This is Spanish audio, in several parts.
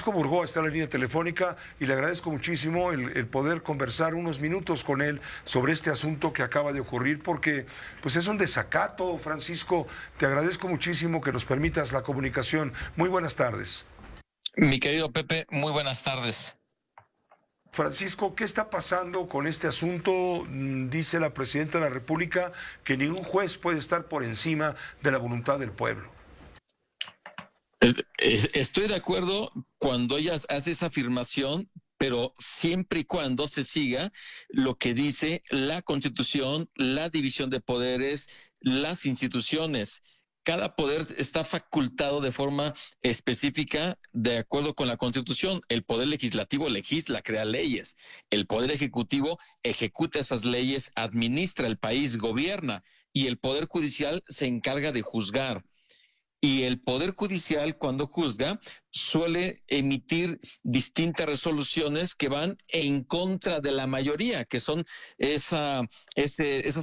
Francisco Burgoa está en la línea telefónica y le agradezco muchísimo el poder conversar unos minutos con él sobre este asunto que acaba de ocurrir, porque pues es un desacato. Francisco, te agradezco muchísimo que nos permitas la comunicación. Muy buenas tardes. Mi querido Pepe, muy buenas tardes. Francisco, ¿qué está pasando con este asunto? Dice la presidenta de la República que ningún juez puede estar por encima de la voluntad del pueblo. Estoy de acuerdo cuando ella hace esa afirmación, pero siempre y cuando se siga lo que dice la Constitución, la división de poderes, las instituciones. Cada poder está facultado de forma específica de acuerdo con la Constitución. El poder legislativo legisla, crea leyes. El poder ejecutivo ejecuta esas leyes, administra el país, gobierna. Y el poder judicial se encarga de juzgar. Y el Poder Judicial, cuando juzga, suele emitir distintas resoluciones que van en contra de la mayoría, que son esas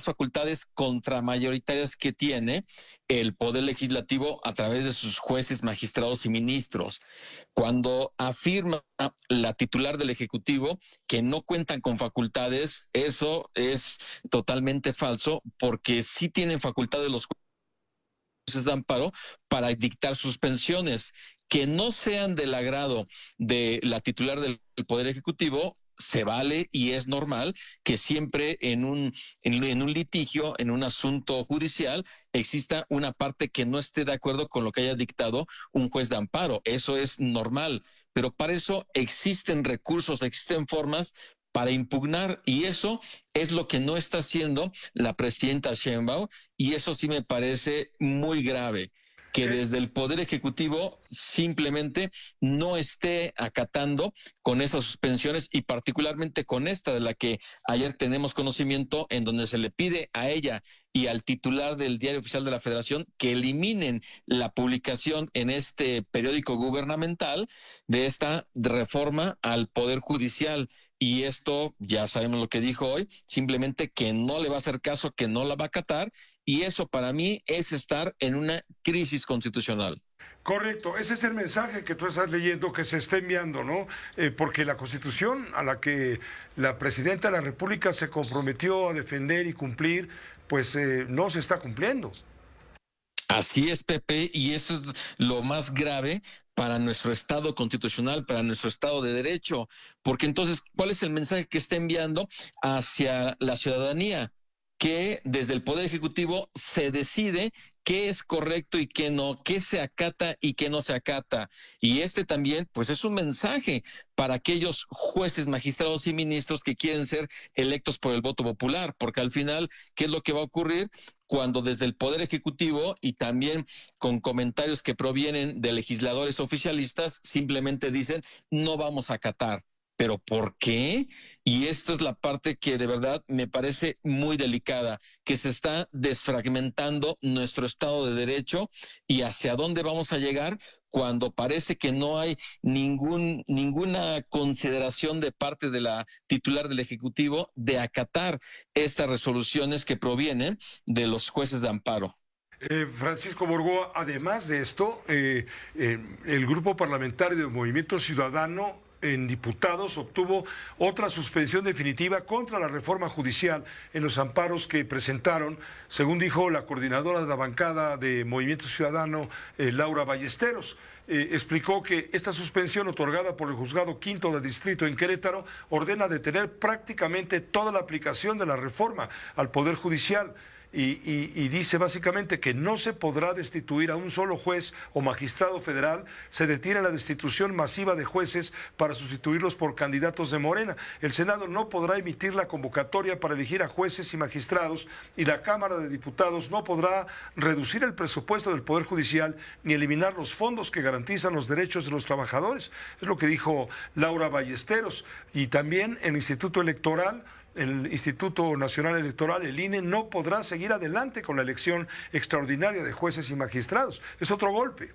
facultades contramayoritarias que tiene el Poder Legislativo a través de sus jueces, magistrados y ministros. Cuando afirma la titular del Ejecutivo que no cuentan con facultades, eso es totalmente falso, porque sí tienen facultades los de amparo para dictar suspensiones que no sean del agrado de la titular del Poder Ejecutivo. Se vale y es normal que siempre en un litigio, en un asunto judicial, exista una parte que no esté de acuerdo con lo que haya dictado un juez de amparo. Eso es normal, pero para eso existen recursos, existen formas para impugnar, y eso es lo que no está haciendo la presidenta Sheinbaum, y eso sí me parece muy grave, que desde el Poder Ejecutivo simplemente no esté acatando con esas suspensiones, y particularmente con esta de la que ayer tenemos conocimiento, en donde se le pide a ella y al titular del Diario Oficial de la Federación que eliminen la publicación en este periódico gubernamental de esta reforma al Poder Judicial. Y esto ya sabemos lo que dijo hoy, simplemente que no le va a hacer caso, que no la va a acatar, y eso para mí es estar en una crisis constitucional. Correcto, ese es el mensaje que tú estás leyendo, que se está enviando, ¿no? Porque la Constitución a la que la presidenta de la República se comprometió a defender y cumplir, pues no se está cumpliendo. Así es, Pepe, y eso es lo más grave para nuestro Estado constitucional, para nuestro Estado de Derecho, porque entonces, ¿cuál es el mensaje que está enviando hacia la ciudadanía? Que desde el Poder Ejecutivo se decide qué es correcto y qué no, qué se acata y qué no se acata. Y este también, pues es un mensaje para aquellos jueces, magistrados y ministros que quieren ser electos por el voto popular, porque al final, ¿qué es lo que va a ocurrir? Cuando desde el Poder Ejecutivo y también con comentarios que provienen de legisladores oficialistas, simplemente dicen, no vamos a acatar. ¿Pero por qué? Y esta es la parte que de verdad me parece muy delicada, que se está desfragmentando nuestro Estado de Derecho, y hacia dónde vamos a llegar cuando parece que no hay ninguna consideración de parte de la titular del Ejecutivo de acatar estas resoluciones que provienen de los jueces de amparo. Francisco Borgoa, además de esto, el grupo parlamentario de Movimiento Ciudadano en diputados obtuvo otra suspensión definitiva contra la reforma judicial en los amparos que presentaron, según dijo la coordinadora de la bancada de Movimiento Ciudadano, Laura Ballesteros. Explicó que esta suspensión otorgada por el Juzgado Quinto de Distrito en Querétaro ordena detener prácticamente toda la aplicación de la reforma al Poder Judicial. Y dice básicamente que no se podrá destituir a un solo juez o magistrado federal. Se detiene la destitución masiva de jueces para sustituirlos por candidatos de Morena. El Senado no podrá emitir la convocatoria para elegir a jueces y magistrados, y la Cámara de Diputados no podrá reducir el presupuesto del Poder Judicial ni eliminar los fondos que garantizan los derechos de los trabajadores. Es lo que dijo Laura Ballesteros. Y también el Instituto Electoral, el Instituto Nacional Electoral, el INE, no podrá seguir adelante con la elección extraordinaria de jueces y magistrados. Es otro golpe.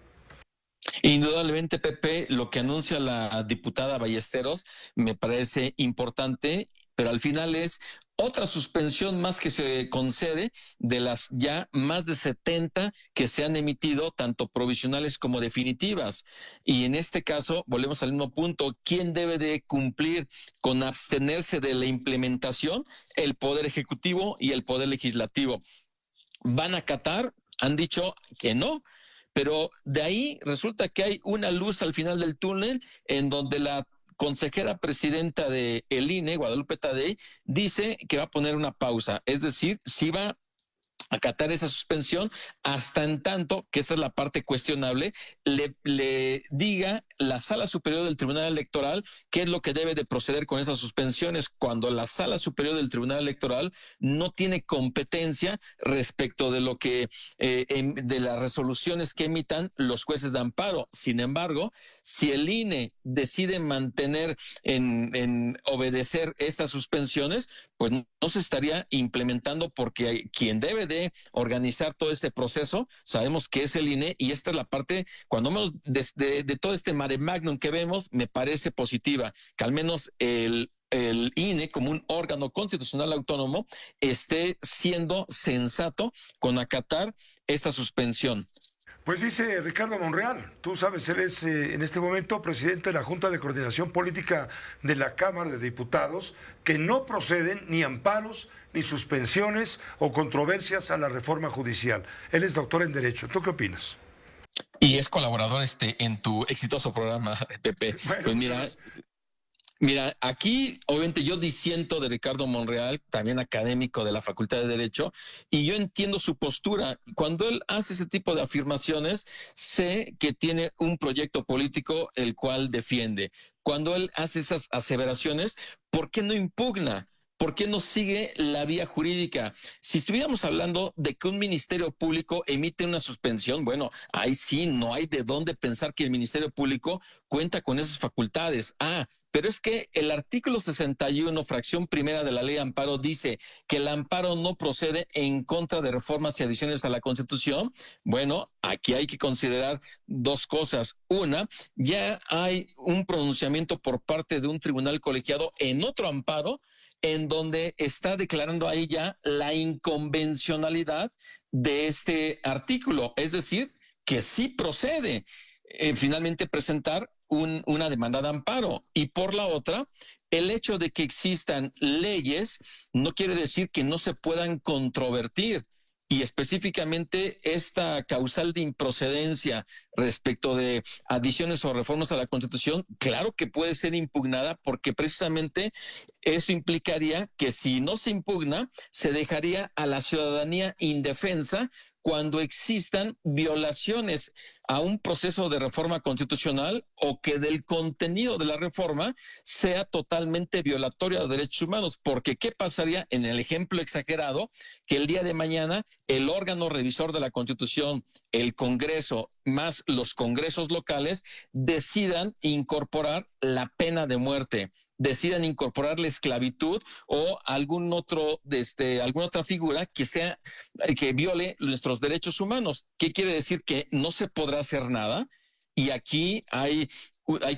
Indudablemente, Pepe, lo que anuncia la diputada Ballesteros me parece importante, pero al final es otra suspensión más que se concede de las ya más de 70 que se han emitido, tanto provisionales como definitivas. Y en este caso, volvemos al mismo punto, ¿quién debe de cumplir con abstenerse de la implementación? El Poder Ejecutivo y el Poder Legislativo. ¿Van a acatar? Han dicho que no. Pero de ahí resulta que hay una luz al final del túnel en donde la consejera presidenta de el INE, Guadalupe Tadei, dice que va a poner una pausa. Es decir, si va acatar esa suspensión hasta en tanto, que esa es la parte cuestionable, le diga la Sala Superior del Tribunal Electoral qué es lo que debe de proceder con esas suspensiones, cuando la Sala Superior del Tribunal Electoral no tiene competencia respecto de lo que de las resoluciones que emitan los jueces de amparo. Sin embargo, si el INE decide mantener en obedecer estas suspensiones, pues no se estaría implementando, porque quien debe de organizar todo este proceso, sabemos que es el INE, y esta es la parte, cuando menos de todo este mare magnum que vemos, me parece positiva, que al menos el INE, como un órgano constitucional autónomo, esté siendo sensato con acatar esta suspensión. Pues dice Ricardo Monreal, tú sabes, él es en este momento presidente de la Junta de Coordinación Política de la Cámara de Diputados, que no proceden ni amparos, ni suspensiones o controversias a la reforma judicial. Él es doctor en Derecho. ¿Tú qué opinas? Y es colaborador en tu exitoso programa, Pepe. Bueno, Pues mira, aquí obviamente yo disiento de Ricardo Monreal, también académico de la Facultad de Derecho, y yo entiendo su postura. Cuando él hace ese tipo de afirmaciones, sé que tiene un proyecto político el cual defiende. Cuando él hace esas aseveraciones, ¿por qué no impugna? ¿Por qué no sigue la vía jurídica? Si estuviéramos hablando de que un ministerio público emite una suspensión, bueno, ahí sí, no hay de dónde pensar que el Ministerio Público cuenta con esas facultades. Pero es que el artículo 61, fracción primera de la ley de amparo, dice que el amparo no procede en contra de reformas y adiciones a la Constitución. Bueno, aquí hay que considerar dos cosas. Una, ya hay un pronunciamiento por parte de un tribunal colegiado en otro amparo, en donde está declarando ahí ya la inconvencionalidad de este artículo, es decir, que sí procede finalmente presentar una demanda de amparo. Y por la otra, el hecho de que existan leyes no quiere decir que no se puedan controvertir. Y específicamente esta causal de improcedencia respecto de adiciones o reformas a la Constitución, claro que puede ser impugnada, porque precisamente eso implicaría que si no se impugna, se dejaría a la ciudadanía indefensa cuando existan violaciones a un proceso de reforma constitucional, o que del contenido de la reforma sea totalmente violatorio de derechos humanos. Porque ¿qué pasaría en el ejemplo exagerado que el día de mañana el órgano revisor de la Constitución, el Congreso, más los congresos locales, decidan incorporar la pena de muerte, decidan incorporar la esclavitud o alguna otra figura que sea que viole nuestros derechos humanos? ¿Qué quiere decir? Que no se podrá hacer nada. Y aquí hay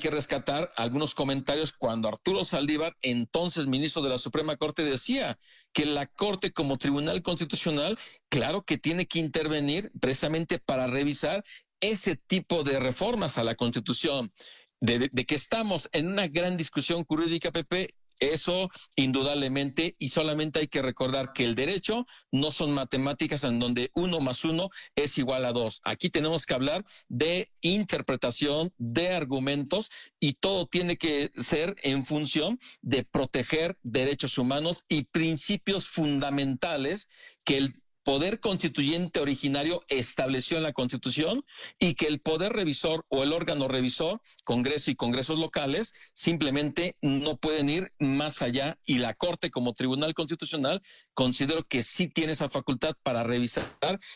que rescatar algunos comentarios cuando Arturo Saldívar, entonces ministro de la Suprema Corte, decía que la Corte, como tribunal constitucional, claro que tiene que intervenir precisamente para revisar ese tipo de reformas a la Constitución. De que estamos en una gran discusión jurídica, Pepe, eso indudablemente, y solamente hay que recordar que el derecho no son matemáticas en donde 1 más 1 es igual a 2. Aquí tenemos que hablar de interpretación, de argumentos, y todo tiene que ser en función de proteger derechos humanos y principios fundamentales que el poder constituyente originario estableció en la Constitución, y que el poder revisor o el órgano revisor, Congreso y congresos locales, simplemente no pueden ir más allá. Y la Corte, como tribunal constitucional, considero que sí tiene esa facultad para revisar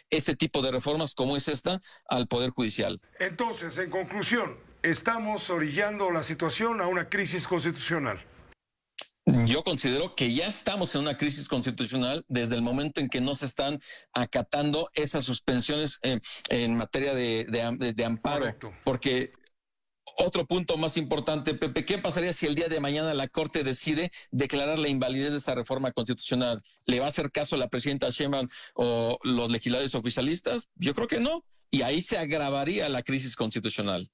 este tipo de reformas como es esta al Poder Judicial. Entonces, en conclusión, estamos orillando la situación a una crisis constitucional. Yo considero que ya estamos en una crisis constitucional desde el momento en que no se están acatando esas suspensiones en materia de amparo. Correcto. Porque Otro punto más importante, Pepe, ¿qué pasaría si el día de mañana la Corte decide declarar la invalidez de esta reforma constitucional? ¿Le va a hacer caso a la presidenta Sheinbaum o los legisladores oficialistas? Yo creo que no. Y ahí se agravaría la crisis constitucional.